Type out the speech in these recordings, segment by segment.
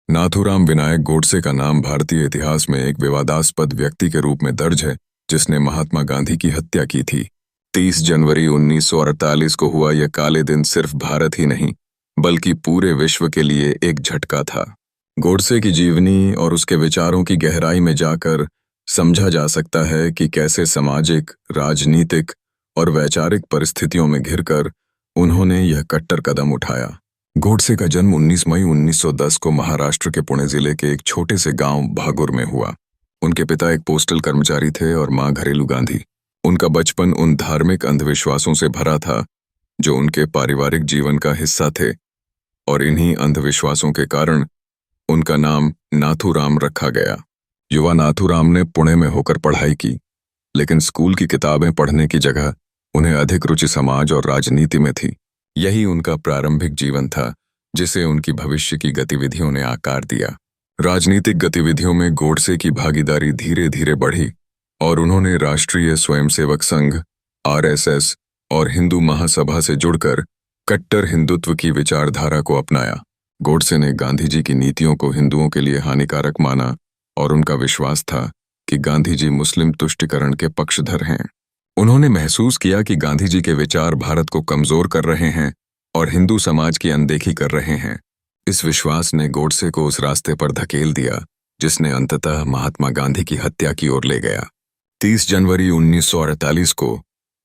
नाथूराम विनायक गोडसे का नाम भारतीय इतिहास में एक विवादास्पद व्यक्ति के रूप में दर्ज है, जिसने महात्मा गांधी की हत्या की थी। 30 जनवरी 1948 को हुआ यह काले दिन सिर्फ भारत ही नहीं, बल्कि पूरे विश्व के लिए एक झटका था। गोडसे की जीवनी और उसके विचारों की गहराई में जाकर समझा जा सकता है कि कैसे सामाजिक, राजनीतिक और वैचारिक परिस्थितियों में घिरकर उन्होंने यह कट्टर कदम उठाया। गोडसे का जन्म 19 मई 1910 को महाराष्ट्र के पुणे जिले के एक छोटे से गांव भागुर में हुआ। उनके पिता एक पोस्टल कर्मचारी थे और मां घरेलू गांधी। उनका बचपन उन धार्मिक अंधविश्वासों से भरा था जो उनके पारिवारिक जीवन का हिस्सा थे, और इन्हीं अंधविश्वासों के कारण उनका नाम नाथूराम रखा गया। युवा नाथूराम ने पुणे में होकर पढ़ाई की, लेकिन स्कूल की किताबें पढ़ने की जगह उन्हें अधिक रुचि समाज और राजनीति में थी। यही उनका प्रारंभिक जीवन था, जिसे उनकी भविष्य की गतिविधियों ने आकार दिया। राजनीतिक गतिविधियों में गोडसे की भागीदारी धीरे धीरे बढ़ी और उन्होंने राष्ट्रीय स्वयंसेवक संघ (आरएसएस) और हिंदू महासभा से जुड़कर कट्टर हिंदुत्व की विचारधारा को अपनाया। गोडसे ने गांधी जी की नीतियों को हिंदुओं के लिए हानिकारक माना और उनका विश्वास था कि गांधी जी मुस्लिम तुष्टीकरण के पक्षधर हैं। उन्होंने महसूस किया कि गांधी जी के विचार भारत को कमजोर कर रहे हैं और हिंदू समाज की अनदेखी कर रहे हैं। इस विश्वास ने गोडसे को उस रास्ते पर धकेल दिया जिसने अंततः महात्मा गांधी की हत्या की ओर ले गया। 30 जनवरी 1948 को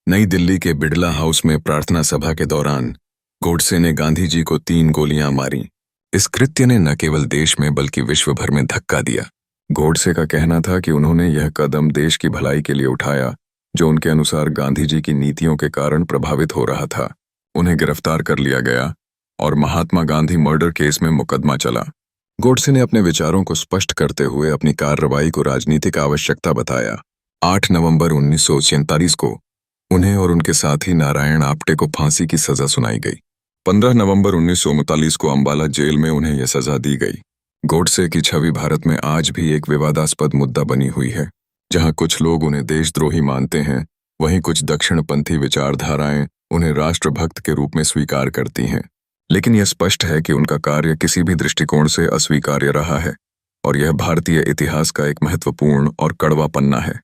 नई दिल्ली के बिड़ला हाउस में प्रार्थना सभा के दौरान गोडसे ने गांधी जी को 3 गोलियां मारी। इस कृत्य ने न केवल देश में बल्कि विश्व भर में धक्का दिया। गोडसे का कहना था कि उन्होंने यह कदम देश की भलाई के लिए उठाया, जो उनके अनुसार गांधी जी की नीतियों के कारण प्रभावित हो रहा था। उन्हें गिरफ्तार कर लिया गया और महात्मा गांधी मर्डर केस में मुकदमा चला। गोडसे ने अपने विचारों को स्पष्ट करते हुए अपनी कार्रवाई को राजनीतिक आवश्यकता बताया। 8 नवंबर 1947 को उन्हें और उनके साथी नारायण आप्टे को फांसी की सजा सुनाई गई। 15 नवंबर 1939 को अंबाला जेल में उन्हें यह सजा दी गई। गोडसे की छवि भारत में आज भी एक विवादास्पद मुद्दा बनी हुई है। जहां कुछ लोग उन्हें देशद्रोही मानते हैं, वहीं कुछ दक्षिणपंथी विचारधाराएं उन्हें राष्ट्रभक्त के रूप में स्वीकार करती हैं। लेकिन यह स्पष्ट है कि उनका कार्य किसी भी दृष्टिकोण से अस्वीकार्य रहा है, और यह भारतीय इतिहास का एक महत्वपूर्ण और कड़वा पन्ना है।